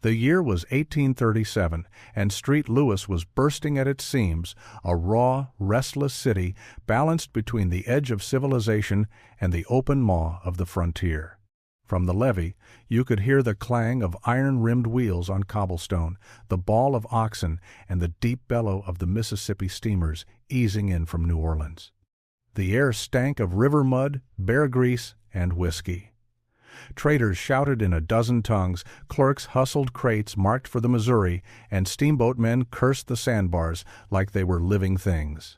The year was 1837, and St. Louis was bursting at its seams, a raw, restless city balanced between the edge of civilization and the open maw of the frontier. From the levee, you could hear the clang of iron-rimmed wheels on cobblestone, the bawl of oxen, and the deep bellow of the Mississippi steamers easing in from New Orleans. The air stank of river mud, bear grease, and whiskey. Traders shouted in a dozen tongues, clerks hustled crates marked for the Missouri, and steamboat men cursed the sandbars like they were living things.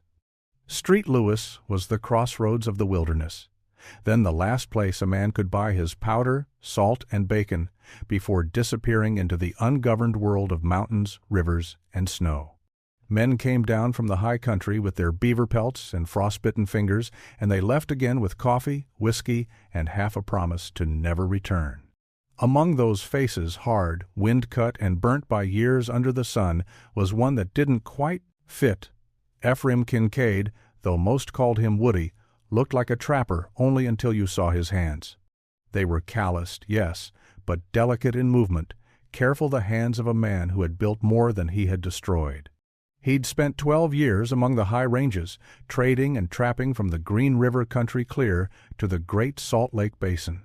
St. Louis was the crossroads of the wilderness, then the last place a man could buy his powder, salt, and bacon before disappearing into the ungoverned world of mountains, rivers, and snow. Men came down from the high country with their beaver pelts and frostbitten fingers, and they left again with coffee, whiskey, and half a promise to never return. Among those faces, hard, wind-cut, and burnt by years under the sun, was one that didn't quite fit. Ephraim Kincaid, though most called him Woody, looked like a trapper only until you saw his hands. They were calloused, yes, but delicate in movement, careful the hands of a man who had built more than he had destroyed. He'd spent 12 years among the high ranges, trading and trapping from the Green River country clear to the Great Salt Lake Basin.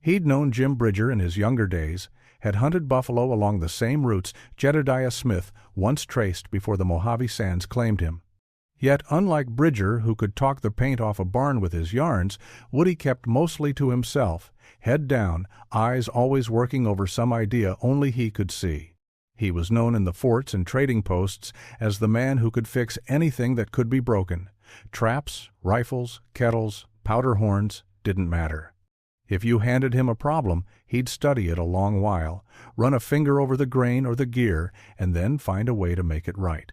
He'd known Jim Bridger in his younger days, had hunted buffalo along the same routes Jedediah Smith once traced before the Mojave Sands claimed him. Yet, unlike Bridger, who could talk the paint off a barn with his yarns, Woody kept mostly to himself, head down, eyes always working over some idea only he could see. He was known in the forts and trading posts as the man who could fix anything that could be broken. Traps, rifles, kettles, powder horns, didn't matter. If you handed him a problem, he'd study it a long while, run a finger over the grain or the gear, and then find a way to make it right.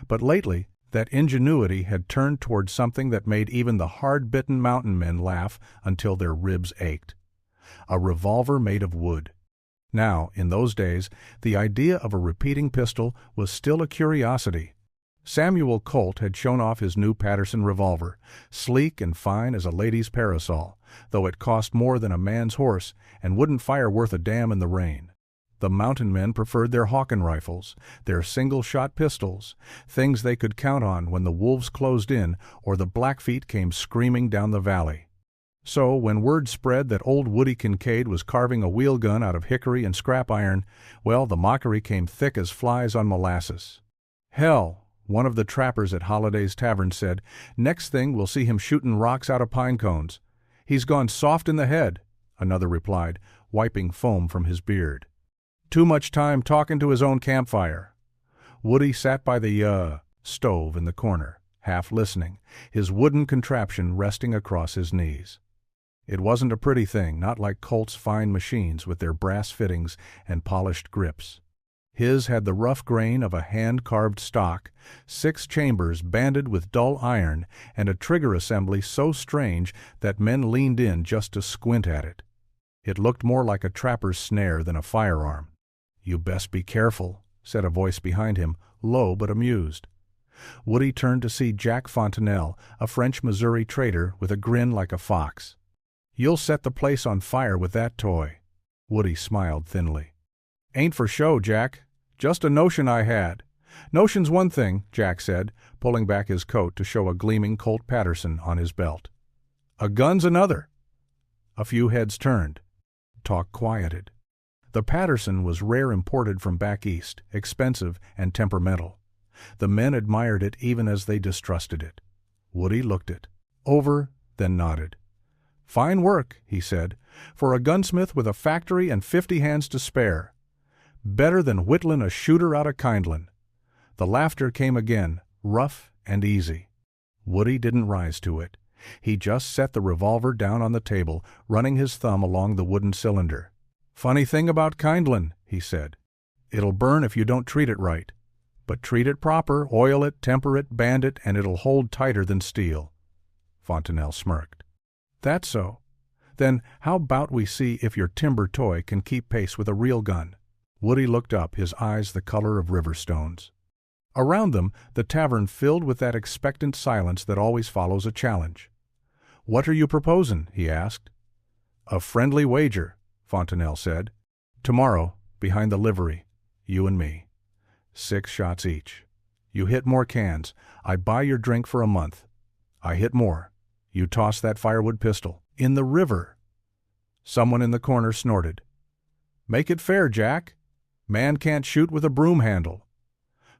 But lately, that ingenuity had turned toward something that made even the hard-bitten mountain men laugh until their ribs ached. A revolver made of wood. Now, in those days, the idea of a repeating pistol was still a curiosity. Samuel Colt had shown off his new Patterson revolver, sleek and fine as a lady's parasol, though it cost more than a man's horse and wouldn't fire worth a damn in the rain. The mountain men preferred their Hawken rifles, their single-shot pistols, things they could count on when the wolves closed in or the Blackfeet came screaming down the valley. So, when word spread that old Woody Kincaid was carving a wheel gun out of hickory and scrap iron, well, the mockery came thick as flies on molasses. "Hell," one of the trappers at Holliday's Tavern said, "next thing we'll see him shooting rocks out of pine cones." "He's gone soft in the head," another replied, wiping foam from his beard. "Too much time talking to his own campfire." Woody sat by the stove in the corner, half listening, his wooden contraption resting across his knees. It wasn't a pretty thing, not like Colt's fine machines with their brass fittings and polished grips. His had the rough grain of a hand-carved stock, 6 chambers banded with dull iron, and a trigger assembly so strange that men leaned in just to squint at it. It looked more like a trapper's snare than a firearm. "You best be careful," said a voice behind him, low but amused. Woody turned to see Jack Fontenelle, a French Missouri trader with a grin like a fox. "You'll set the place on fire with that toy." Woody smiled thinly. "Ain't for show, Jack. Just a notion I had." "Notion's one thing," Jack said, pulling back his coat to show a gleaming Colt Patterson on his belt. "A gun's another." A few heads turned. Talk quieted. The Patterson was rare imported from back east, expensive and temperamental. The men admired it even as they distrusted it. Woody looked it over, then nodded. "Fine work," he said, "for a gunsmith with a factory and 50 hands to spare. Better than whittlin' a shooter out of Kindlin." The laughter came again, rough and easy. Woody didn't rise to it. He just set the revolver down on the table, running his thumb along the wooden cylinder. "Funny thing about Kindlin," he said. "It'll burn if you don't treat it right. But treat it proper, oil it, temper it, band it, and it'll hold tighter than steel." Fontenelle smirked. "That's so. Then how about we see if your timber toy can keep pace with a real gun?" Woody looked up, his eyes the color of river stones. Around them, the tavern filled with that expectant silence that always follows a challenge. "What are you proposing?" he asked. "A friendly wager," Fontenelle said. "Tomorrow, behind the livery, you and me. 6 shots each. You hit more cans, I buy your drink for a month. I hit more. You toss that firewood pistol. In the river. Someone in the corner snorted. Make it fair, Jack. Man can't shoot with a broom handle.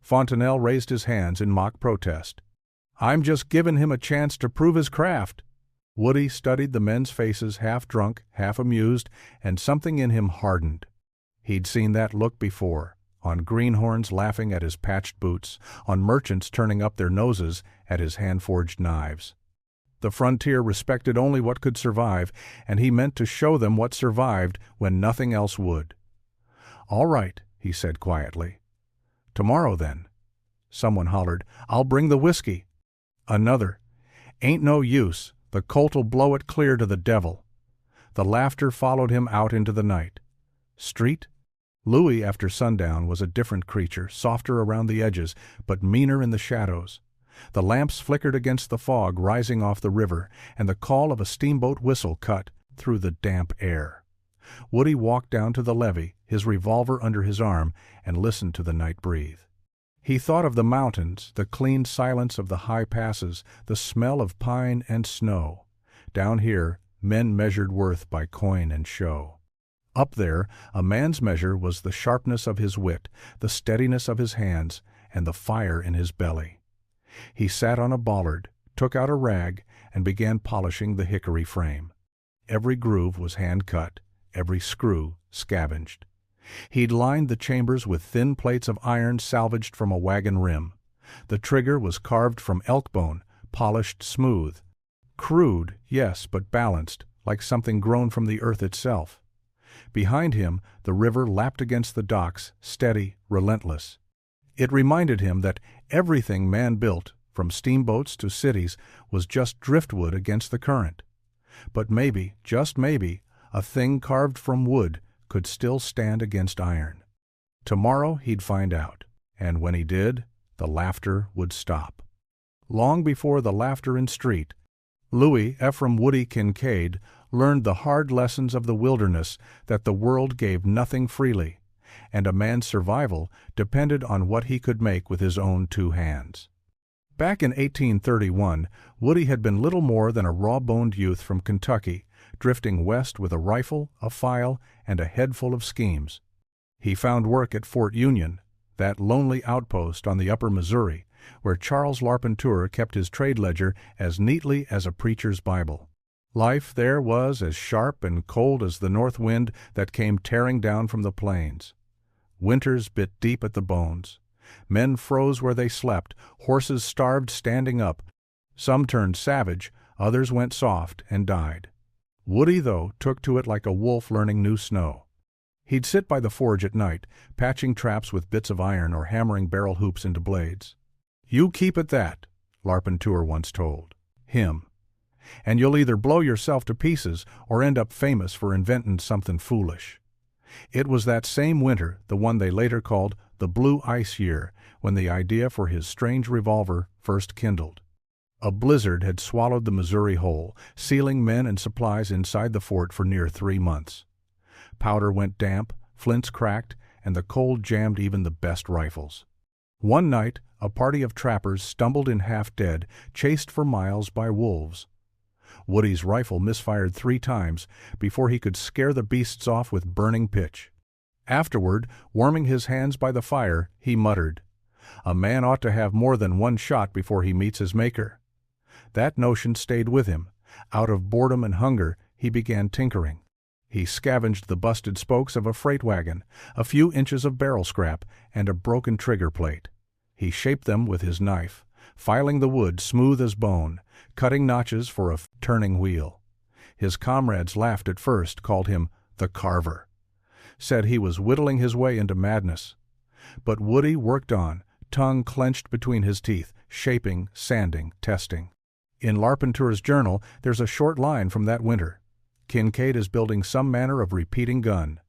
Fontenelle raised his hands in mock protest. I'm just giving him a chance to prove his craft. Woody studied the men's faces, half drunk, half amused, and something in him hardened. He'd seen that look before, on greenhorns laughing at his patched boots, on merchants turning up their noses at his hand-forged knives. The frontier respected only what could survive, and he meant to show them what survived when nothing else would. All right, he said quietly. Tomorrow, then. Someone hollered, I'll bring the whiskey. Another, ain't no use, the Colt'll blow it clear to the devil. The laughter followed him out into the night. Street? Louis, after sundown, was a different creature, softer around the edges, but meaner in the shadows. The lamps flickered against the fog rising off the river, and the call of a steamboat whistle cut through the damp air. Woody walked down to the levee, his revolver under his arm, and listened to the night breathe. He thought of the mountains, the clean silence of the high passes, the smell of pine and snow. Down here, men measured worth by coin and show. Up there, a man's measure was the sharpness of his wit, the steadiness of his hands, and the fire in his belly. He sat on a bollard, took out a rag, and began polishing the hickory frame. Every groove was hand-cut, every screw scavenged. He'd lined the chambers with thin plates of iron salvaged from a wagon rim. The trigger was carved from elk bone, polished smooth. Crude, yes, but balanced, like something grown from the earth itself. Behind him, the river lapped against the docks, steady, relentless. It reminded him that everything man built, from steamboats to cities, was just driftwood against the current. But maybe, just maybe, a thing carved from wood could still stand against iron. Tomorrow he'd find out, and when he did, the laughter would stop. Long before the laughter in street, Louis Ephraim Woody Kincaid learned the hard lessons of the wilderness, that the world gave nothing freely, and a man's survival depended on what he could make with his own 2 hands. Back in 1831, Woody had been little more than a raw-boned youth from Kentucky, drifting west with a rifle, a file, and a head full of schemes. He found work at Fort Union, that lonely outpost on the upper Missouri, where Charles Larpenteur kept his trade ledger as neatly as a preacher's Bible. Life there was as sharp and cold as the north wind that came tearing down from the plains. Winters bit deep at the bones. Men froze where they slept, horses starved standing up. Some turned savage, others went soft and died. Woody, though, took to it like a wolf learning new snow. He'd sit by the forge at night, patching traps with bits of iron or hammering barrel hoops into blades. You keep at that, Larpenteur once told him, and you'll either blow yourself to pieces or end up famous for inventing something foolish. It was that same winter, the one they later called the Blue Ice Year, when the idea for his strange revolver first kindled. A blizzard had swallowed the Missouri whole, sealing men and supplies inside the fort for near 3 months. Powder went damp, flints cracked, and the cold jammed even the best rifles. One night, a party of trappers stumbled in half-dead, chased for miles by wolves. Woody's rifle misfired 3 times before he could scare the beasts off with burning pitch. Afterward, warming his hands by the fire, he muttered, "A man ought to have more than 1 shot before he meets his maker." That notion stayed with him. Out of boredom and hunger, he began tinkering. He scavenged the busted spokes of a freight wagon, a few inches of barrel scrap, and a broken trigger plate. He shaped them with his knife, filing the wood smooth as bone, cutting notches for a turning wheel. His comrades laughed at first, called him the carver, said he was whittling his way into madness. But Woody worked on, tongue clenched between his teeth, shaping, sanding, testing. In Larpenteur's journal, there's a short line from that winter. Kincaid is building some manner of repeating gun.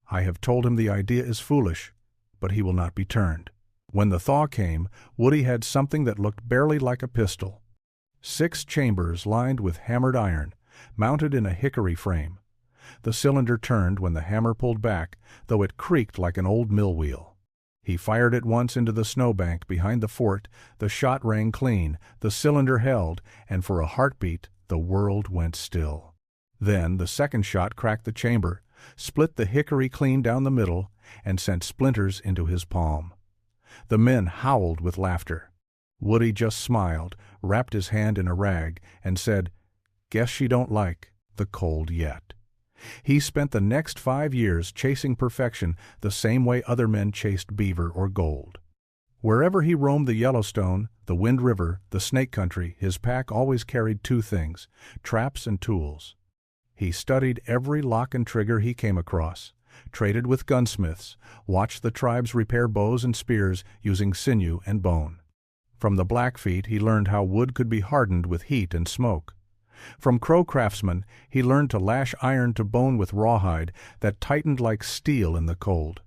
I have told him the idea is foolish, but he will not be turned. When the thaw came, Woody had something that looked barely like a pistol. 6 chambers lined with hammered iron, mounted in a hickory frame. The cylinder turned when the hammer pulled back, though it creaked like an old mill wheel. He fired it once into the snowbank behind the fort, the shot rang clean, the cylinder held, and for a heartbeat the world went still. Then the second shot cracked the chamber, split the hickory clean down the middle, and sent splinters into his palm. The men howled with laughter. Woody just smiled, wrapped his hand in a rag, and said, "Guess she don't like the cold yet." He spent the next 5 years chasing perfection the same way other men chased beaver or gold. Wherever he roamed the Yellowstone, the Wind River, the Snake Country, his pack always carried 2 things, traps and tools. He studied every lock and trigger he came across, traded with gunsmiths, watched the tribes repair bows and spears using sinew and bone. From the Blackfeet he learned how wood could be hardened with heat and smoke. From Crow craftsmen he learned to lash iron to bone with rawhide that tightened like steel in the cold.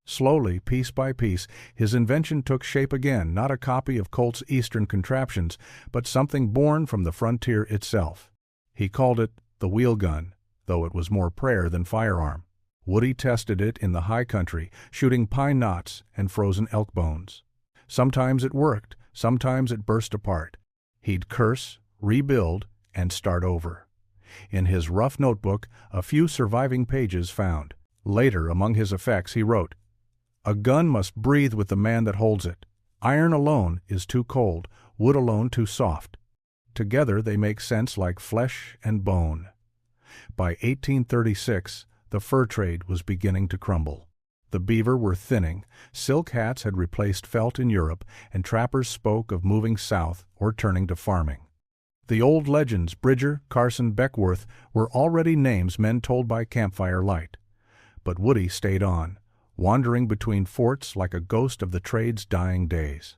Slowly, piece by piece, his invention took shape again, not a copy of Colt's Eastern contraptions, but something born from the frontier itself. He called it the wheel gun, though it was more prayer than firearm. Woody tested it in the high country, shooting pine knots and frozen elk bones. Sometimes it worked, sometimes it burst apart. He'd curse, rebuild, and start over. In his rough notebook, a few surviving pages found. Later, among his effects, he wrote, "A gun must breathe with the man that holds it. Iron alone is too cold, wood alone too soft. Together they make sense like flesh and bone." By 1836, the fur trade was beginning to crumble. The beaver were thinning, silk hats had replaced felt in Europe, and trappers spoke of moving south or turning to farming. The old legends, Bridger, Carson, Beckworth, were already names men told by campfire light. But Woody stayed on, wandering between forts like a ghost of the trade's dying days.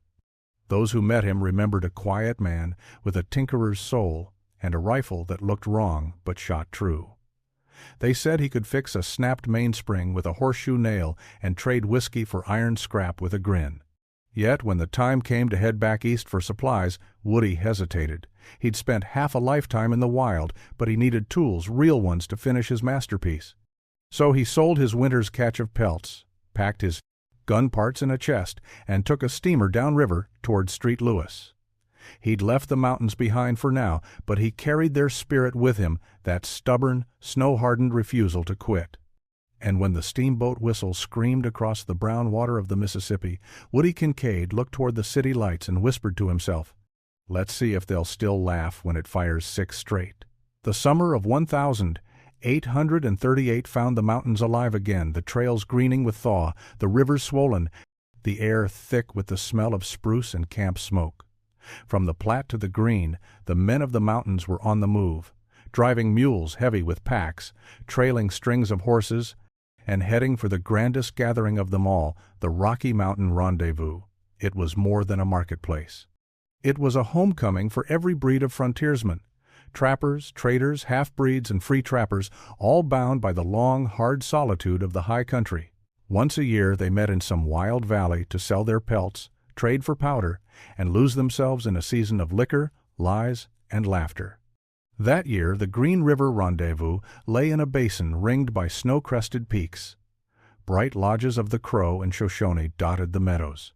Those who met him remembered a quiet man with a tinkerer's soul and a rifle that looked wrong but shot true. They said he could fix a snapped mainspring with a horseshoe nail and trade whiskey for iron scrap with a grin. Yet when the time came to head back east for supplies, Woody hesitated. He'd spent half a lifetime in the wild, but he needed tools, real ones, to finish his masterpiece. So he sold his winter's catch of pelts, packed his gun parts in a chest, and took a steamer downriver toward St. Louis. He'd left the mountains behind for now, but he carried their spirit with him, that stubborn, snow-hardened refusal to quit. And when the steamboat whistle screamed across the brown water of the Mississippi, Woody Kincaid looked toward the city lights and whispered to himself, "Let's see if they'll still laugh when it fires 6 straight." The summer of 1838 found the mountains alive again, the trails greening with thaw, the rivers swollen, the air thick with the smell of spruce and camp smoke. From the Platte to the Green, the men of the mountains were on the move, driving mules heavy with packs, trailing strings of horses, and heading for the grandest gathering of them all, the Rocky Mountain Rendezvous. It was more than a marketplace. It was a homecoming for every breed of frontiersman. Trappers, traders, half-breeds, and free trappers, all bound by the long, hard solitude of the high country. Once a year they met in some wild valley to sell their pelts, trade for powder, and lose themselves in a season of liquor, lies, and laughter. That year the Green River Rendezvous lay in a basin ringed by snow-crested peaks. Bright lodges of the Crow and Shoshone dotted the meadows.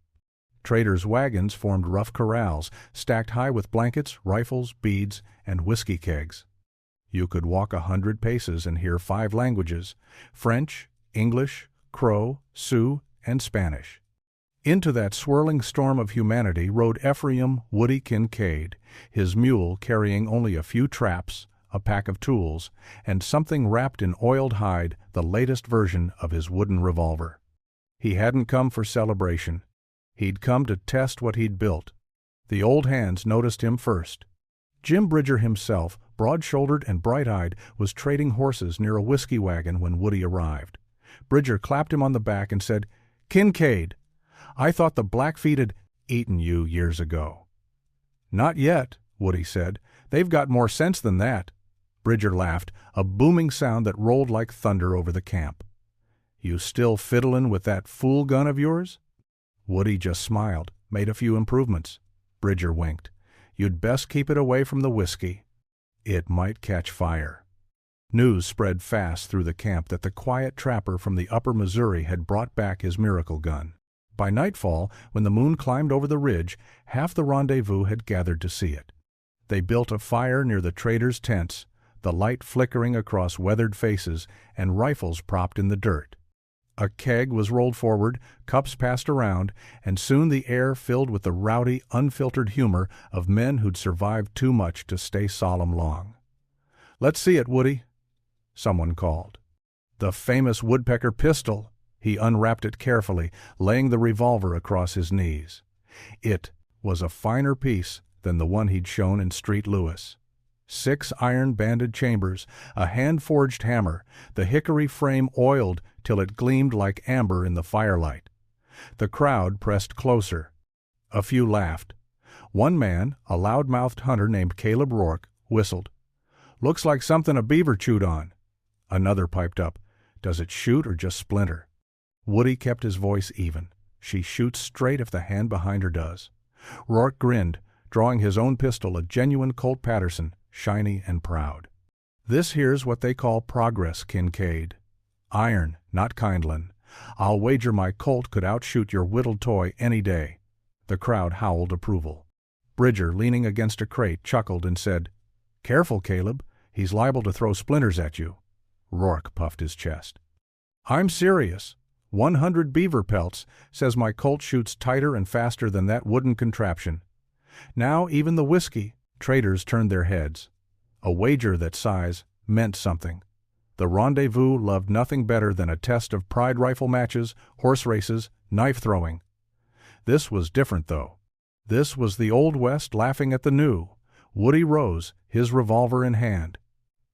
Traders' wagons formed rough corrals, stacked high with blankets, rifles, beads, and whiskey kegs. You could walk 100 paces and hear 5 languages: French, English, Crow, Sioux, and Spanish. Into that swirling storm of humanity rode Ephraim Woody Kincaid, his mule carrying only a few traps, a pack of tools, and something wrapped in oiled hide, the latest version of his wooden revolver. He hadn't come for celebration. He'd come to test what he'd built. The old hands noticed him first. Jim Bridger himself, broad-shouldered and bright-eyed, was trading horses near a whiskey wagon when Woody arrived. Bridger clapped him on the back and said, "Kincaid, I thought the Blackfeet had eaten you years ago." "Not yet," Woody said. "They've got more sense than that." Bridger laughed, a booming sound that rolled like thunder over the camp. "You still fiddlin' with that fool gun of yours?" Woody just smiled, made a few improvements. Bridger winked. "You'd best keep it away from the whiskey. It might catch fire." News spread fast through the camp that the quiet trapper from the upper Missouri had brought back his miracle gun. By nightfall, when the moon climbed over the ridge, half the rendezvous had gathered to see it. They built a fire near the traders' tents, the light flickering across weathered faces and rifles propped in the dirt. A keg was rolled forward, cups passed around, and soon the air filled with the rowdy, unfiltered humor of men who'd survived too much to stay solemn long. "Let's see it, Woody," someone called. "The famous woodpecker pistol." He unwrapped it carefully, laying the revolver across his knees. It was a finer piece than the one he'd shown in Street Lewis. 6 iron-banded chambers, a hand-forged hammer, the hickory frame oiled till it gleamed like amber in the firelight. The crowd pressed closer. A few laughed. One man, a loud-mouthed hunter named Caleb Rourke, whistled. "Looks like something a beaver chewed on." Another piped up. "Does it shoot or just splinter?" Woody kept his voice even. "She shoots straight if the hand behind her does." Rourke grinned, drawing his own pistol, a genuine Colt Patterson, shiny and proud. "This here's what they call progress, Kincaid. Iron, not kindlin'. I'll wager my Colt could outshoot your whittled toy any day." The crowd howled approval. Bridger, leaning against a crate, chuckled and said, "Careful, Caleb. He's liable to throw splinters at you." Rourke puffed his chest. "I'm serious. 100 beaver pelts says my Colt shoots tighter and faster than that wooden contraption." Now even the whiskey traders turned their heads. A wager that size meant something. The rendezvous loved nothing better than a test of pride rifle matches, horse races, knife throwing. This was different, though. This was the Old West laughing at the New. Woody rose, his revolver in hand.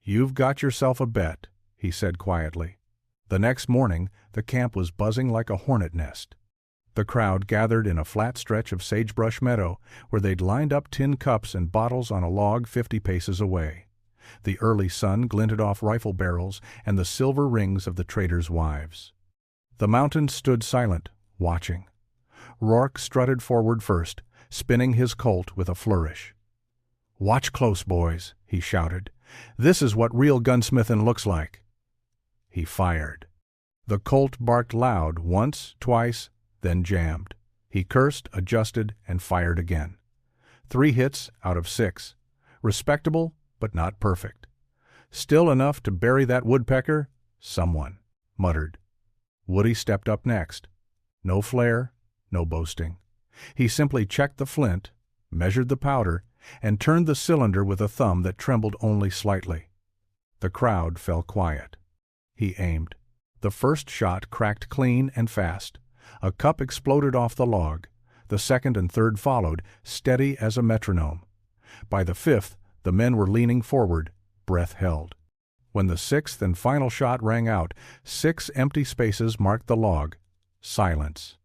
"You've got yourself a bet," he said quietly. The next morning, the camp was buzzing like a hornet nest. The crowd gathered in a flat stretch of sagebrush meadow where they'd lined up tin cups and bottles on a log 50 paces away. The early sun glinted off rifle barrels and the silver rings of the traders' wives. The mountains stood silent, watching. Rourke strutted forward first, spinning his Colt with a flourish. "Watch close, boys," he shouted. "This is what real gunsmithing looks like." He fired. The Colt barked loud once, twice, then jammed. He cursed, adjusted, and fired again. 3 hits out of 6. Respectable, but not perfect. "Still enough to bury that woodpecker?" someone muttered. Woody stepped up next. No flair, no boasting. He simply checked the flint, measured the powder, and turned the cylinder with a thumb that trembled only slightly. The crowd fell quiet. He aimed. The first shot cracked clean and fast. A cup exploded off the log. The second and third followed, steady as a metronome. By the 5th, the men were leaning forward, breath held. When the 6th and final shot rang out, 6 empty spaces marked the log. Silence.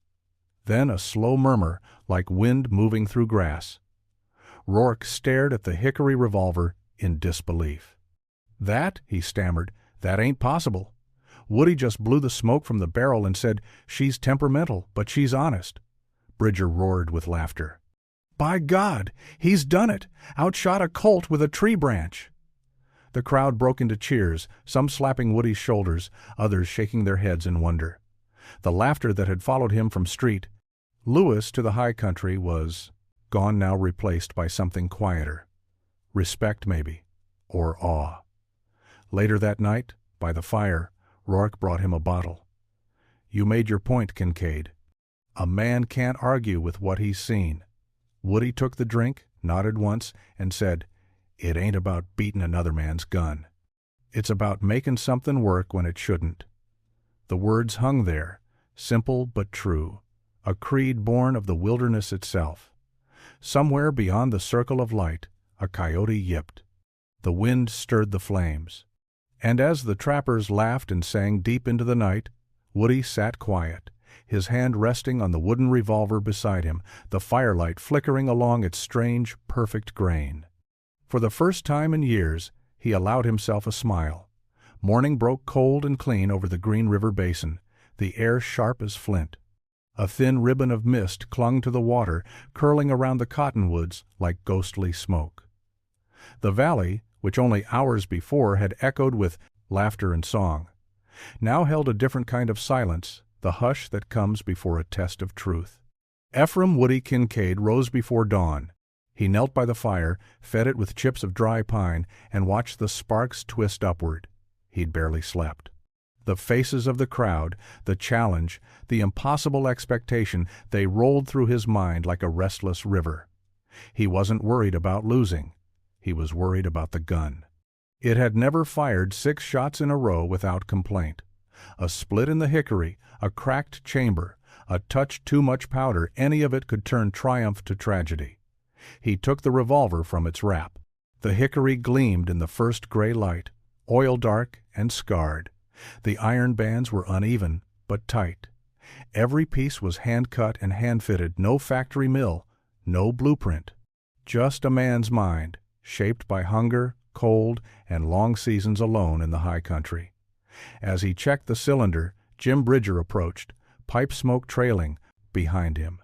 Then a slow murmur, like wind moving through grass. Rourke stared at the hickory revolver in disbelief. "That," he stammered, "that ain't possible." Woody just blew the smoke from the barrel and said, "She's temperamental, but she's honest." Bridger roared with laughter. "By God, he's done it! Outshot a Colt with a tree branch!" The crowd broke into cheers, some slapping Woody's shoulders, others shaking their heads in wonder. The laughter that had followed him from Street Lewis to the high country was gone, now replaced by something quieter. Respect, maybe, or awe. Later that night, by the fire, Rourke brought him a bottle. "You made your point, Kincaid. A man can't argue with what he's seen." Woody took the drink, nodded once, and said, "It ain't about beating another man's gun. It's about making something work when it shouldn't." The words hung there, simple but true, a creed born of the wilderness itself. Somewhere beyond the circle of light, a coyote yipped. The wind stirred the flames. And as the trappers laughed and sang deep into the night, Woody sat quiet, his hand resting on the wooden revolver beside him, the firelight flickering along its strange, perfect grain. For the first time in years, he allowed himself a smile. Morning broke cold and clean over the Green River basin, the air sharp as flint. A thin ribbon of mist clung to the water, curling around the cottonwoods like ghostly smoke. The valley, which only hours before had echoed with laughter and song, now held a different kind of silence, the hush that comes before a test of truth. Ephraim Woody Kincaid rose before dawn. He knelt by the fire, fed it with chips of dry pine, and watched the sparks twist upward. He'd barely slept. The faces of the crowd, the challenge, the impossible expectation, they rolled through his mind like a restless river. He wasn't worried about losing. He was worried about the gun. It had never fired 6 shots in a row without complaint. A split in the hickory, a cracked chamber, a touch too much powder, any of it could turn triumph to tragedy. He took the revolver from its wrap. The hickory gleamed in the first gray light, oil-dark and scarred. The iron bands were uneven, but tight. Every piece was hand-cut and hand-fitted, no factory mill, no blueprint. Just a man's mind, shaped by hunger, cold, and long seasons alone in the high country. As he checked the cylinder, Jim Bridger approached, pipe smoke trailing behind him.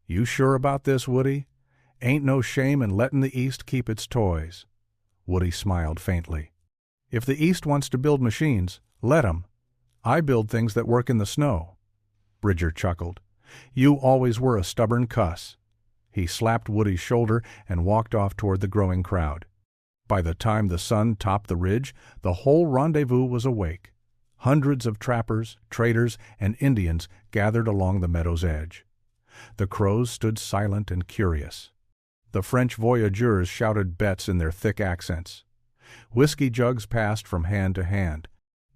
"You sure about this, Woody? Ain't no shame in letting the East keep its toys." Woody smiled faintly. "If the East wants to build machines, let 'em. I build things that work in the snow." Bridger chuckled. "You always were a stubborn cuss." He slapped Woody's shoulder and walked off toward the growing crowd. By the time the sun topped the ridge, the whole rendezvous was awake. Hundreds of trappers, traders, and Indians gathered along the meadow's edge. The crows stood silent and curious. The French voyageurs shouted bets in their thick accents. Whiskey jugs passed from hand to hand.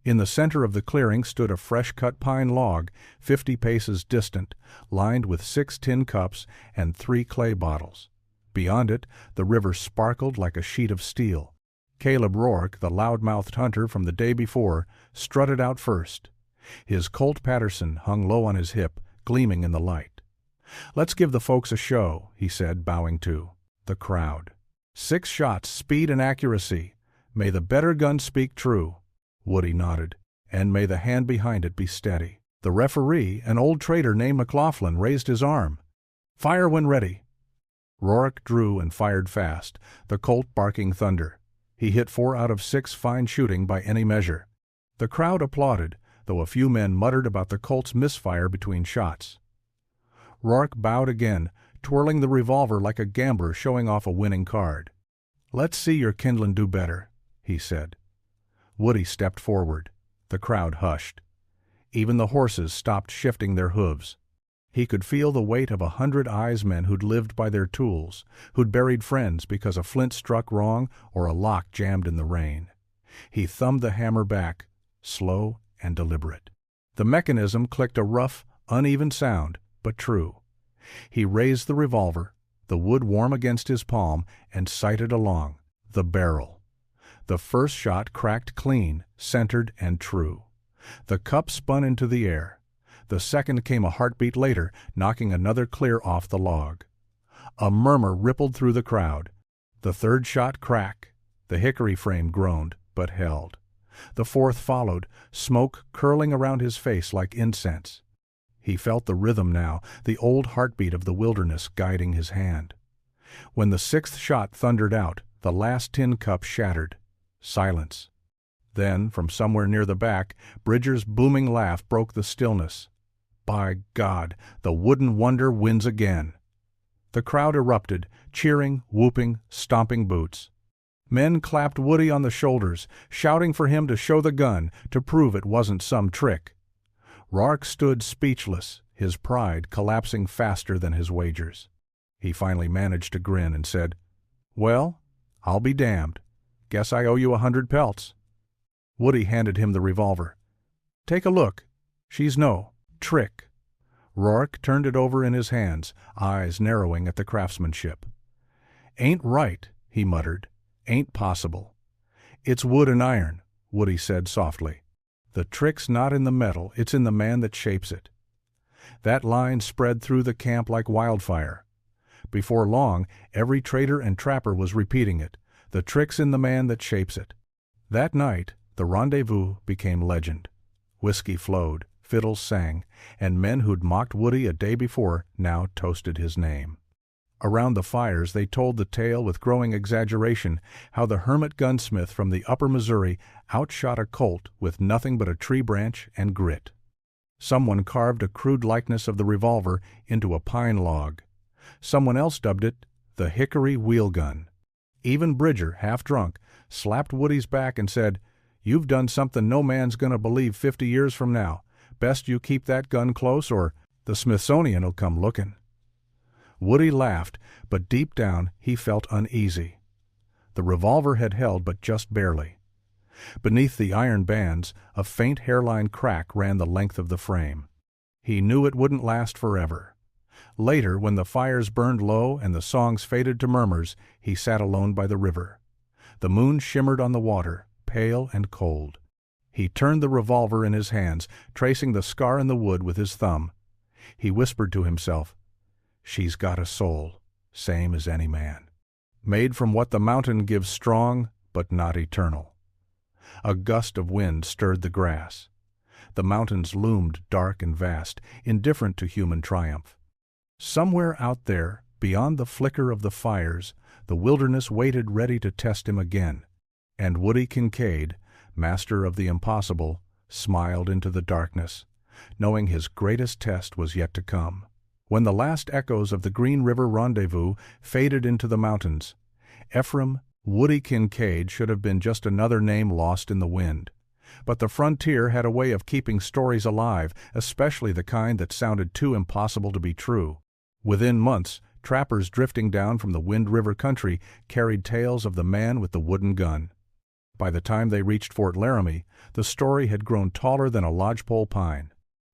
In the center of the clearing stood a fresh-cut pine log, 50 paces distant, lined with 6 tin cups and 3 clay bottles. Beyond it, the river sparkled like a sheet of steel. Caleb Rourke, the loud-mouthed hunter from the day before, strutted out first. His Colt Patterson hung low on his hip, gleaming in the light. "Let's give the folks a show," he said, bowing to the crowd. 6 shots, speed and accuracy. May the better gun speak true." Woody nodded. "And may the hand behind it be steady." The referee, an old trader named McLaughlin, raised his arm. "Fire when ready." Rourke drew and fired fast, the Colt barking thunder. He hit 4 out of 6, fine shooting by any measure. The crowd applauded, though a few men muttered about the Colt's misfire between shots. Rourke bowed again, twirling the revolver like a gambler showing off a winning card. "Let's see your kindlin' do better," he said. Woody stepped forward. The crowd hushed. Even the horses stopped shifting their hooves. He could feel the weight of 100 eyes men who'd lived by their tools, who'd buried friends because a flint struck wrong or a lock jammed in the rain. He thumbed the hammer back, slow and deliberate. The mechanism clicked a rough, uneven sound, but true. He raised the revolver, the wood warm against his palm, and sighted along the barrel. The first shot cracked clean, centered, and true. The cup spun into the air. The second came a heartbeat later, knocking another clear off the log. A murmur rippled through the crowd. The third shot cracked. The hickory frame groaned, but held. The fourth followed, smoke curling around his face like incense. He felt the rhythm now, the old heartbeat of the wilderness guiding his hand. When the 6th shot thundered out, the last tin cup shattered. Silence. Then, from somewhere near the back, Bridger's booming laugh broke the stillness. "By God, the wooden wonder wins again." The crowd erupted, cheering, whooping, stomping boots. Men clapped Woody on the shoulders, shouting for him to show the gun, to prove it wasn't some trick. Rourke stood speechless, his pride collapsing faster than his wagers. He finally managed to grin and said, "Well, I'll be damned. Guess I owe you 100 pelts." Woody handed him the revolver. "Take a look. She's no trick." Rourke turned it over in his hands, eyes narrowing at the craftsmanship. "Ain't right," he muttered. "Ain't possible." "It's wood and iron," Woody said softly. "The trick's not in the metal, it's in the man that shapes it." That line spread through the camp like wildfire. Before long, every trader and trapper was repeating it. The trick's in the man that shapes it. That night, the rendezvous became legend. Whiskey flowed, fiddles sang, and men who'd mocked Woody a day before now toasted his name. Around the fires they told the tale with growing exaggeration, how the hermit gunsmith from the upper Missouri outshot a Colt with nothing but a tree branch and grit. Someone carved a crude likeness of the revolver into a pine log. Someone else dubbed it the hickory wheel gun. Even Bridger, half drunk, slapped Woody's back and said, "You've done something no man's gonna believe 50 years from now. Best you keep that gun close or the Smithsonian'll come looking." Woody laughed, but deep down he felt uneasy. The revolver had held but just barely. Beneath the iron bands, a faint hairline crack ran the length of the frame. He knew it wouldn't last forever. Later, when the fires burned low and the songs faded to murmurs, he sat alone by the river. The moon shimmered on the water, pale and cold. He turned the revolver in his hands, tracing the scar in the wood with his thumb. He whispered to himself, "She's got a soul, same as any man. Made from what the mountain gives strong, but not eternal." A gust of wind stirred the grass. The mountains loomed dark and vast, indifferent to human triumph. Somewhere out there, beyond the flicker of the fires, the wilderness waited ready to test him again. And Woody Kincaid, master of the impossible, smiled into the darkness, knowing his greatest test was yet to come. When the last echoes of the Green River rendezvous faded into the mountains, Ephraim Woody Kincaid should have been just another name lost in the wind. But the frontier had a way of keeping stories alive, especially the kind that sounded too impossible to be true. Within months, trappers drifting down from the Wind River country carried tales of the man with the wooden gun. By the time they reached Fort Laramie, the story had grown taller than a lodgepole pine.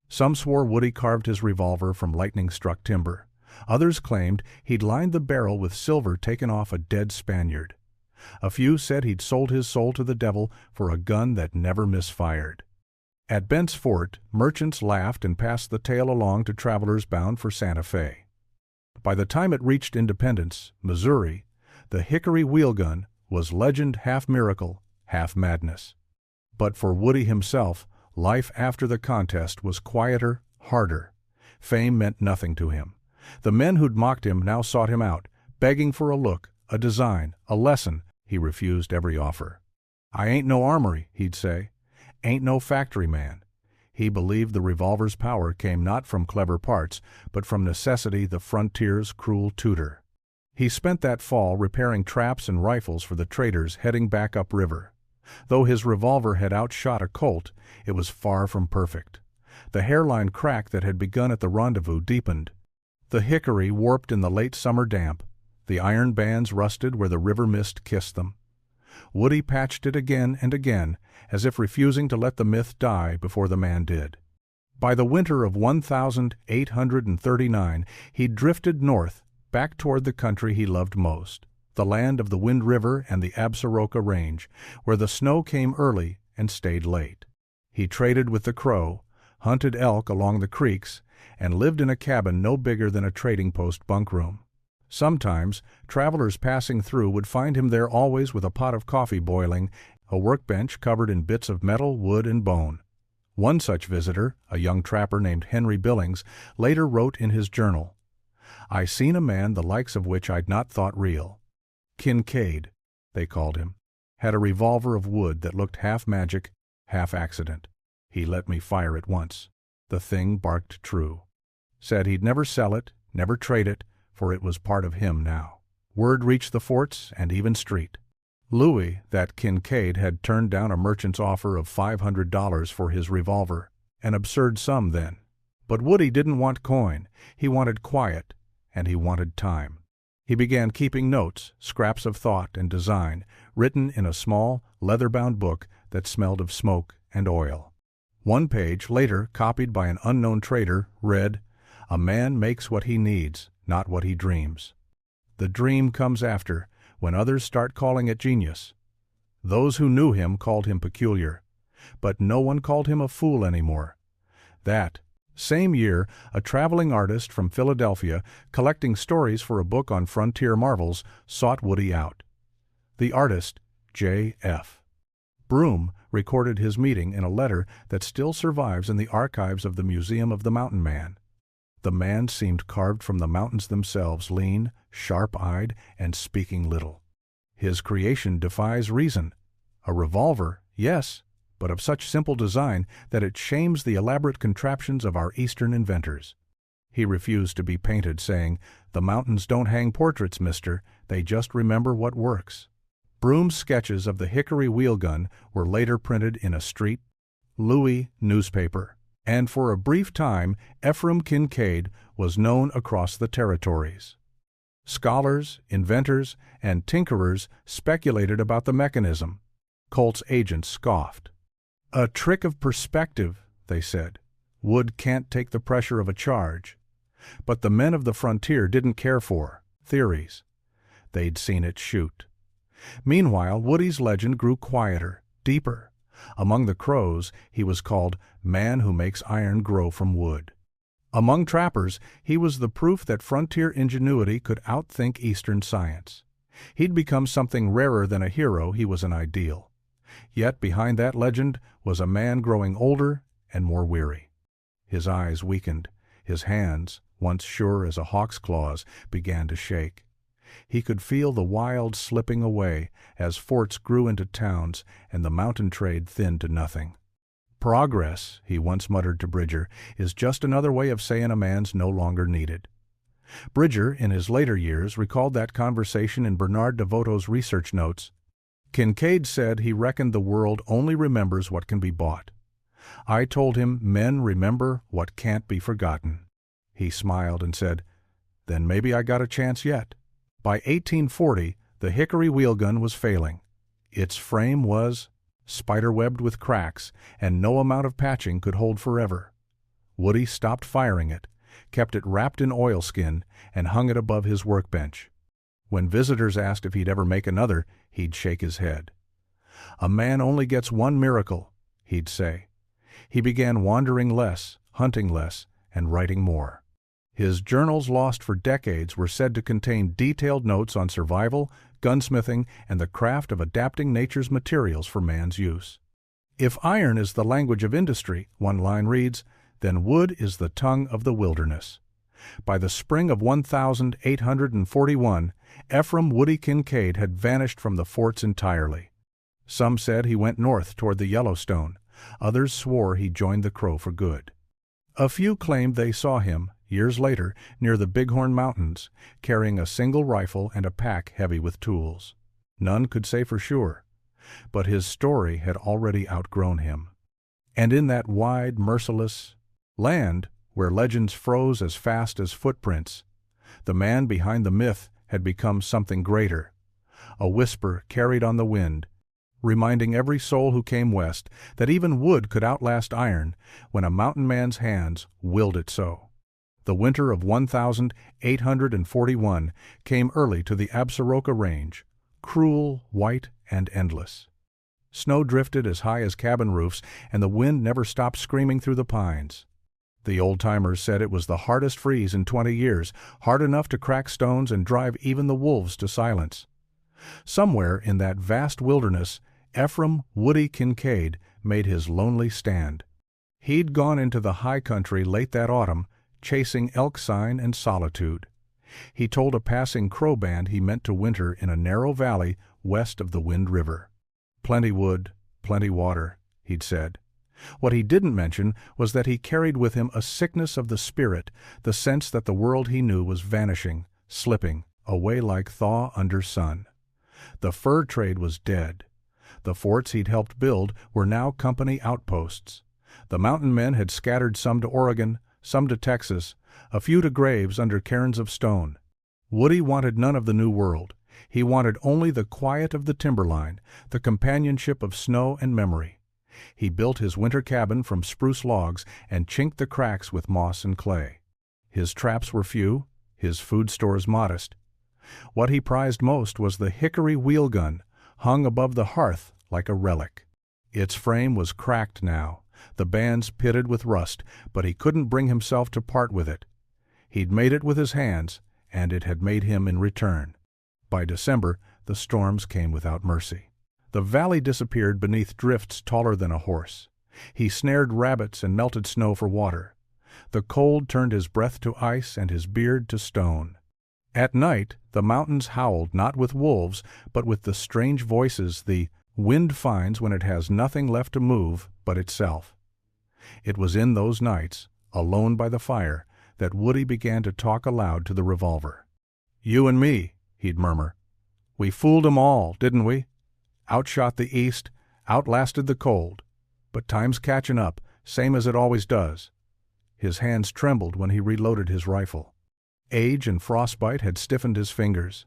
Some swore Woody carved his revolver from lightning-struck timber. Others claimed he'd lined the barrel with silver taken off a dead Spaniard. A few said he'd sold his soul to the devil for a gun that never misfired. At Bent's Fort, merchants laughed and passed the tale along to travelers bound for Santa Fe. By the time it reached Independence, Missouri, the hickory wheel gun was legend half miracle, half madness. But for Woody himself, life after the contest was quieter, harder. Fame meant nothing to him. The men who'd mocked him now sought him out, begging for a look, a design, a lesson. He refused every offer. "I ain't no armory," he'd say. "Ain't no factory man." He believed the revolver's power came not from clever parts, but from necessity, the frontier's cruel tutor. He spent that fall repairing traps and rifles for the traders heading back upriver. Though his revolver had outshot a Colt, it was far from perfect. The hairline crack that had begun at the rendezvous deepened. The hickory warped in the late summer damp. The iron bands rusted where the river mist kissed them. Woody patched it again and again, as if refusing to let the myth die before the man did. By the winter of 1839, he drifted north, back toward the country he loved most, the land of the Wind River and the Absaroka Range, where the snow came early and stayed late. He traded with the Crow, hunted elk along the creeks, and lived in a cabin no bigger than a trading post bunkroom. Sometimes, travelers passing through would find him there always with a pot of coffee boiling, a workbench covered in bits of metal, wood, and bone. One such visitor, a young trapper named Henry Billings, later wrote in his journal, "I seen a man the likes of which I'd not thought real. Kincaid," they called him, had a revolver of wood that looked half magic, half accident. He let me fire it once. The thing barked true. Said he'd never sell it, never trade it, for it was part of him now. Word reached the forts and even street. Louis, that Kincaid had turned down a merchant's offer of $500 for his revolver, an absurd sum then. But Woody didn't want coin. He wanted quiet, and he wanted time. He began keeping notes, scraps of thought and design, written in a small, leather-bound book that smelled of smoke and oil. One page, later copied by an unknown trader, read, "A man makes what he needs, not what he dreams. The dream comes after, when others start calling it genius." Those who knew him called him peculiar, but no one called him a fool anymore. That same year, a traveling artist from Philadelphia, collecting stories for a book on frontier marvels, sought Woody out. The artist, J.F. Broom, recorded his meeting in a letter that still survives in the archives of the Museum of the Mountain Man. The man seemed carved from the mountains themselves, lean, sharp-eyed, and speaking little. His creation defies reason. A revolver, yes, but of such simple design that it shames the elaborate contraptions of our Eastern inventors. He refused to be painted, saying, "The mountains don't hang portraits, mister, they just remember what works." Broom's sketches of the hickory wheel gun were later printed in a Street Louis newspaper, and for a brief time Ephraim Kincaid was known across the territories. Scholars, inventors, and tinkerers speculated about the mechanism. Colt's agents scoffed. "A trick of perspective," they said. "Wood can't take the pressure of a charge." But the men of the frontier didn't care for theories. They'd seen it shoot. Meanwhile, Woody's legend grew quieter, deeper. Among the Crows, he was called "man who makes iron grow from wood." Among trappers, he was the proof that frontier ingenuity could outthink Eastern science. He'd become something rarer than a hero, he was an ideal. Yet behind that legend was a man growing older and more weary. His eyes weakened. His hands, once sure as a hawk's claws, began to shake. He could feel the wild slipping away as forts grew into towns and the mountain trade thinned to nothing. "Progress," he once muttered to Bridger, "is just another way of saying a man's no longer needed." Bridger, in his later years, recalled that conversation in Bernard DeVoto's research notes. Kincaid said he reckoned the world only remembers what can be bought. I told him men remember what can't be forgotten. He smiled and said, "Then maybe I got a chance yet." By 1840, the hickory wheel gun was failing. Its frame was spider-webbed with cracks, and no amount of patching could hold forever. Woody stopped firing it, kept it wrapped in oilskin, and hung it above his workbench. When visitors asked if he'd ever make another, he'd shake his head. "A man only gets one miracle," he'd say. He began wandering less, hunting less, and writing more. His journals, lost for decades, were said to contain detailed notes on survival, gunsmithing, and the craft of adapting nature's materials for man's use. "If iron is the language of industry," one line reads, "then wood is the tongue of the wilderness." By the spring of 1841, Ephraim Woody Kincaid had vanished from the forts entirely. Some said he went north toward the Yellowstone. Others swore he joined the Crow for good. A few claimed they saw him, years later, near the Bighorn Mountains, carrying a single rifle and a pack heavy with tools. None could say for sure, but his story had already outgrown him. And in that wide, merciless land, where legends froze as fast as footprints, the man behind the myth had become something greater, a whisper carried on the wind, reminding every soul who came west that even wood could outlast iron when a mountain man's hands willed it so. The winter of 1841 came early to the Absaroka Range, cruel, white, and endless. Snow drifted as high as cabin roofs, and the wind never stopped screaming through the pines. The old-timers said it was the hardest freeze in 20 years, hard enough to crack stones and drive even the wolves to silence. Somewhere in that vast wilderness, Ephraim Woody Kincaid made his lonely stand. He'd gone into the high country late that autumn, chasing elk sign and solitude. He told a passing Crow band he meant to winter in a narrow valley west of the Wind River. "Plenty wood, plenty water," he'd said. What he didn't mention was that he carried with him a sickness of the spirit, the sense that the world he knew was vanishing, slipping, away like thaw under sun. The fur trade was dead. The forts he'd helped build were now company outposts. The mountain men had scattered some to Oregon, some to Texas, a few to graves under cairns of stone. Woody wanted none of the New World. He wanted only the quiet of the timberline, the companionship of snow and memory. He built his winter cabin from spruce logs and chinked the cracks with moss and clay. His traps were few, his food stores modest. What he prized most was the hickory wheel gun, hung above the hearth like a relic. Its frame was cracked now, the bands pitted with rust, but he couldn't bring himself to part with it. He'd made it with his hands, and it had made him in return. By December, the storms came without mercy. The valley disappeared beneath drifts taller than a horse. He snared rabbits and melted snow for water. The cold turned his breath to ice and his beard to stone. At night the mountains howled not with wolves, but with the strange voices the wind finds when it has nothing left to move but itself. It was in those nights, alone by the fire, that Woody began to talk aloud to the revolver. "You and me," he'd murmur. "We fooled 'em all, didn't we? Outshot the east, outlasted the cold. But time's catching up, same as it always does." His hands trembled when he reloaded his rifle. Age and frostbite had stiffened his fingers.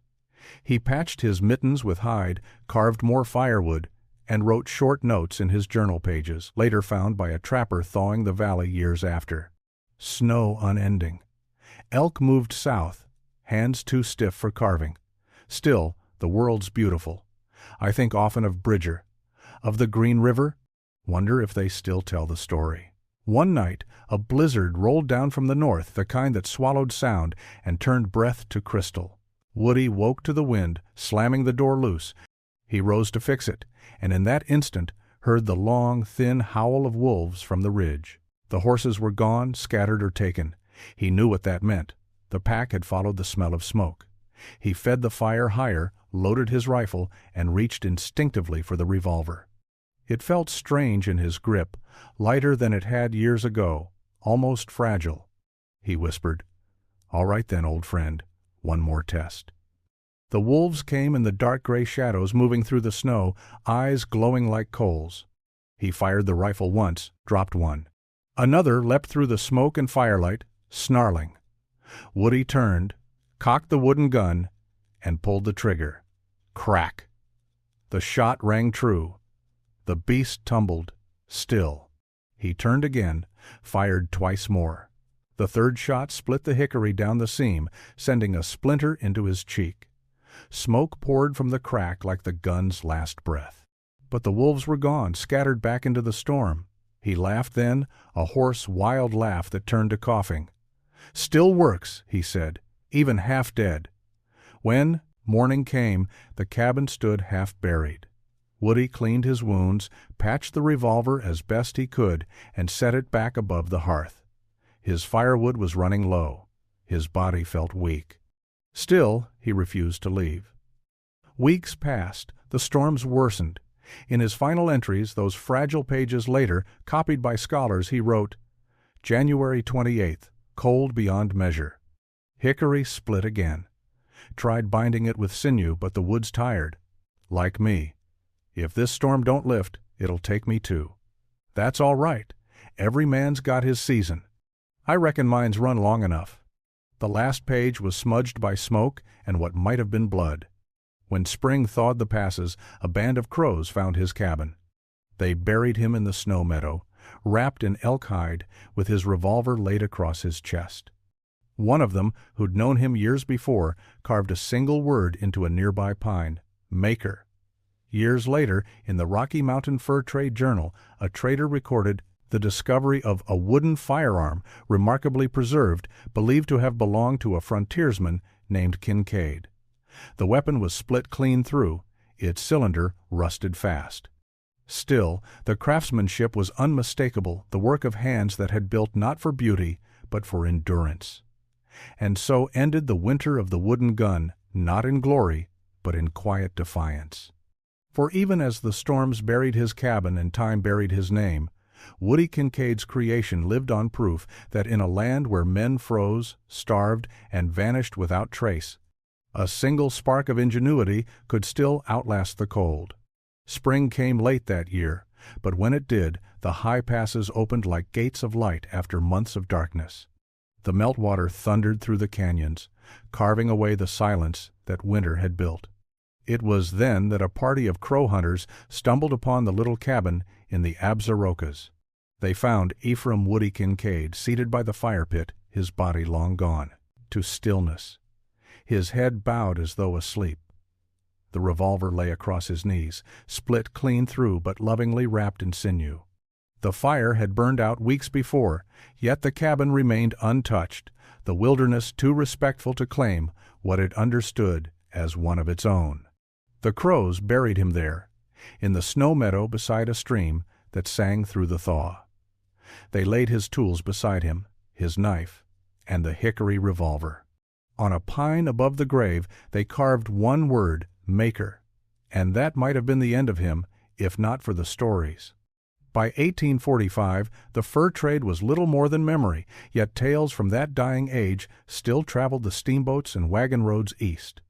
He patched his mittens with hide, carved more firewood, and wrote short notes in his journal pages, later found by a trapper thawing the valley years after. Snow unending. Elk moved south, hands too stiff for carving. Still, the world's beautiful. I think often of Bridger. Of the Green River? Wonder if they still tell the story. One night, a blizzard rolled down from the north, the kind that swallowed sound and turned breath to crystal. Woody woke to the wind, slamming the door loose. He rose to fix it, and in that instant heard the long, thin howl of wolves from the ridge. The horses were gone, scattered or taken. He knew what that meant. The pack had followed the smell of smoke. He fed the fire higher, loaded his rifle, and reached instinctively for the revolver. It felt strange in his grip, lighter than it had years ago, almost fragile. He whispered, "All right then, old friend, one more test." The wolves came in the dark gray shadows moving through the snow, eyes glowing like coals. He fired the rifle once, dropped one. Another leapt through the smoke and firelight, snarling. Woody turned, cocked the wooden gun, and pulled the trigger. Crack! The shot rang true. The beast tumbled, still. He turned again, fired twice more. The third shot split the hickory down the seam, sending a splinter into his cheek. Smoke poured from the crack like the gun's last breath. But the wolves were gone, scattered back into the storm. He laughed then, a hoarse, wild laugh that turned to coughing. "Still works," he said, "even half dead." When morning came, the cabin stood half buried. Woody cleaned his wounds, patched the revolver as best he could, and set it back above the hearth. His firewood was running low. His body felt weak. Still, he refused to leave. Weeks passed. The storms worsened. In his final entries, those fragile pages later, copied by scholars, he wrote, "January 28th, cold beyond measure. Hickory split again. Tried binding it with sinew, but the wood's tired. Like me. If this storm don't lift, it'll take me too. That's all right. Every man's got his season. I reckon mine's run long enough." The last page was smudged by smoke and what might have been blood. When spring thawed the passes, a band of crows found his cabin. They buried him in the snow meadow, wrapped in elk hide, with his revolver laid across his chest. One of them, who'd known him years before, carved a single word into a nearby pine, "Maker." Years later, in the Rocky Mountain Fur Trade Journal, a trader recorded the discovery of a wooden firearm, remarkably preserved, believed to have belonged to a frontiersman named Kincaid. The weapon was split clean through, its cylinder rusted fast. Still, the craftsmanship was unmistakable, the work of hands that had built not for beauty, but for endurance. And so ended the winter of the wooden gun, not in glory, but in quiet defiance. For even as the storms buried his cabin and time buried his name, Woody Kincaid's creation lived on proof that in a land where men froze, starved, and vanished without trace, a single spark of ingenuity could still outlast the cold. Spring came late that year, but when it did, the high passes opened like gates of light after months of darkness. The meltwater thundered through the canyons, carving away the silence that winter had built. It was then that a party of crow hunters stumbled upon the little cabin in the Absarokas. They found Ephraim Woody Kincaid seated by the fire pit, his body long gone, to stillness. His head bowed as though asleep. The revolver lay across his knees, split clean through but lovingly wrapped in sinew. The fire had burned out weeks before, yet the cabin remained untouched, the wilderness too respectful to claim what it understood as one of its own. The crows buried him there, in the snow meadow beside a stream that sang through the thaw. They laid his tools beside him, his knife, and the hickory revolver. On a pine above the grave they carved one word, Maker, and that might have been the end of him, if not for the stories. By 1845, the fur trade was little more than memory, yet tales from that dying age still traveled the steamboats and wagon roads east.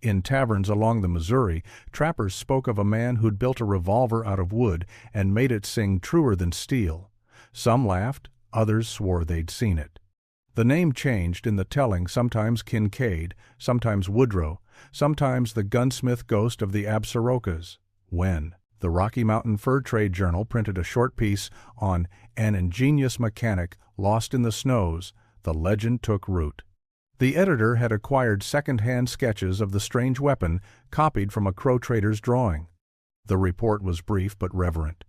In taverns along the Missouri, trappers spoke of a man who'd built a revolver out of wood and made it sing truer than steel. Some laughed, others swore they'd seen it. The name changed in the telling, sometimes Kincaid, sometimes Woodrow, sometimes the gunsmith ghost of the Absarokas. When the Rocky Mountain Fur Trade Journal printed a short piece on an ingenious mechanic lost in the snows, the legend took root. The editor had acquired second-hand sketches of the strange weapon copied from a Crow trader's drawing. The report was brief but reverent.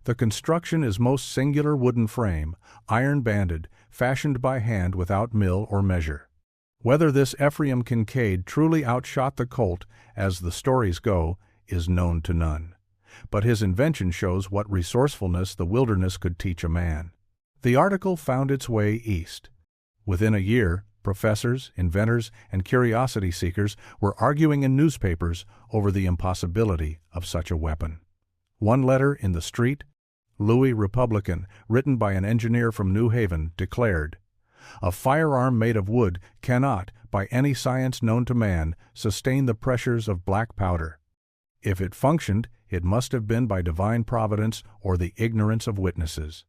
The construction is most singular wooden frame, iron-banded, fashioned by hand without mill or measure. Whether this Ephraim Kincaid truly outshot the Colt, as the stories go, is known to none. But his invention shows what resourcefulness the wilderness could teach a man. The article found its way east. Within a year, professors, inventors, and curiosity seekers were arguing in newspapers over the impossibility of such a weapon. One letter in the street, Louis Republican, written by an engineer from New Haven, declared, "A firearm made of wood cannot, by any science known to man, sustain the pressures of black powder. If it functioned, it must have been by divine providence or the ignorance of witnesses."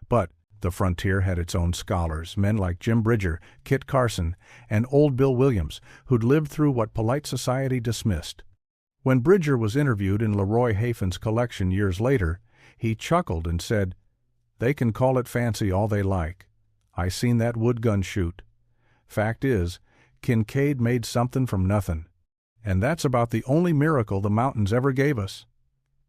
But the frontier had its own scholars, men like Jim Bridger, Kit Carson, and Old Bill Williams, who'd lived through what polite society dismissed. When Bridger was interviewed in Leroy Hafin's collection years later, he chuckled and said, "They can call it fancy all they like. I seen that wood gun shoot. Fact is, Kincaid made something from nothing. And that's about the only miracle the mountains ever gave us."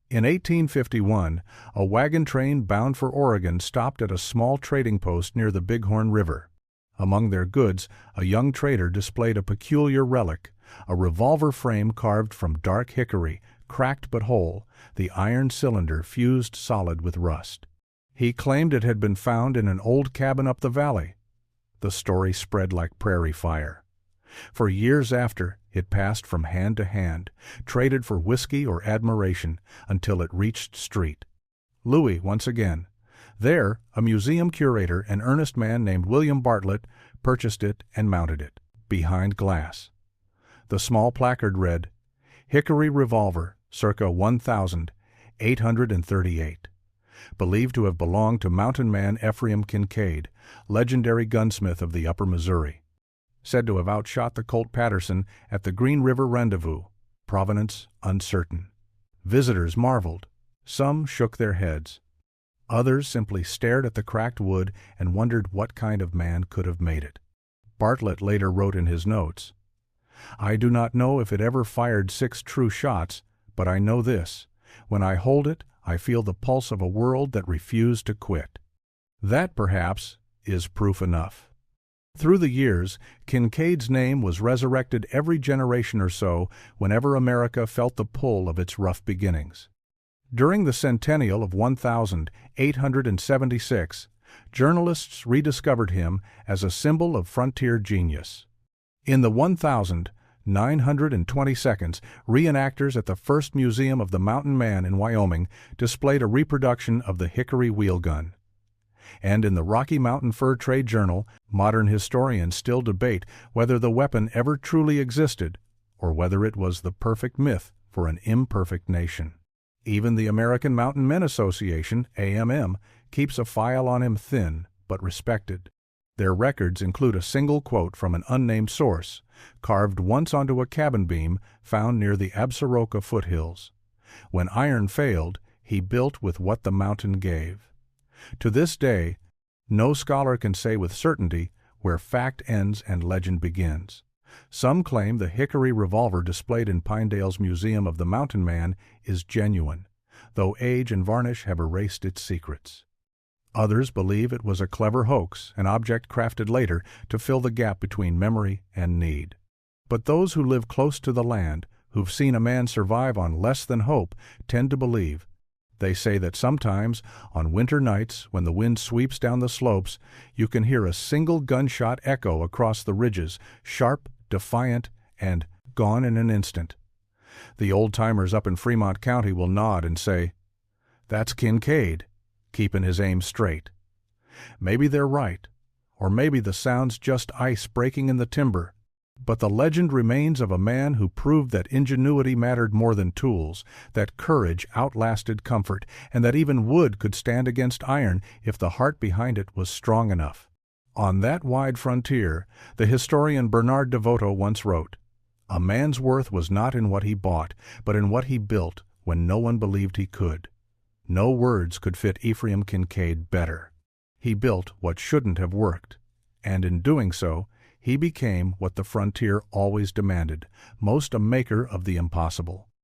In 1851, a wagon train bound for Oregon stopped at a small trading post near the Bighorn River. Among their goods, a young trader displayed a peculiar relic, a revolver frame carved from dark hickory, cracked but whole, the iron cylinder fused solid with rust. He claimed it had been found in an old cabin up the valley. The story spread like prairie fire. For years after, it passed from hand to hand, traded for whiskey or admiration, until it reached street. Louis, once again. There, a museum curator, an earnest man named William Bartlett, purchased it and mounted it, behind glass. The small placard read, "Hickory Revolver, circa 1838. Believed to have belonged to mountain man Ephraim Kincaid, legendary gunsmith of the upper Missouri. Said to have outshot the Colt Patterson at the Green River Rendezvous. Provenance uncertain." Visitors marveled. Some shook their heads. Others simply stared at the cracked wood and wondered what kind of man could have made it. Bartlett later wrote in his notes, "I do not know if it ever fired 6 true shots, but I know this. When I hold it, I feel the pulse of a world that refused to quit." That, perhaps, is proof enough. Through the years, Kincaid's name was resurrected every generation or so whenever America felt the pull of its rough beginnings. During the centennial of 1876, journalists rediscovered him as a symbol of frontier genius. In the 1922nd, reenactors at the First Museum of the Mountain Man in Wyoming displayed a reproduction of the hickory wheel gun. And in the Rocky Mountain Fur Trade Journal, modern historians still debate whether the weapon ever truly existed or whether it was the perfect myth for an imperfect nation. Even the American Mountain Men Association, AMM, keeps a file on him thin but respected. Their records include a single quote from an unnamed source, carved once onto a cabin beam found near the Absaroka foothills. When iron failed, he built with what the mountain gave. To this day, no scholar can say with certainty where fact ends and legend begins. Some claim the hickory revolver displayed in Pinedale's Museum of the Mountain Man is genuine, though age and varnish have erased its secrets. Others believe it was a clever hoax, an object crafted later to fill the gap between memory and need. But those who live close to the land, who've seen a man survive on less than hope, tend to believe They say that sometimes, on winter nights, when the wind sweeps down the slopes, you can hear a single gunshot echo across the ridges, sharp, defiant, and gone in an instant. The old-timers up in Fremont County will nod and say, "That's Kincaid, keeping his aim straight." Maybe they're right, or maybe the sound's just ice breaking in the timber. But the legend remains of a man who proved that ingenuity mattered more than tools, that courage outlasted comfort, and that even wood could stand against iron if the heart behind it was strong enough. On that wide frontier, the historian Bernard DeVoto once wrote, "A man's worth was not in what he bought, but in what he built when no one believed he could." No words could fit Ephraim Kincaid better. He built what shouldn't have worked, and in doing so, he became what the frontier always demanded, most a maker of the impossible.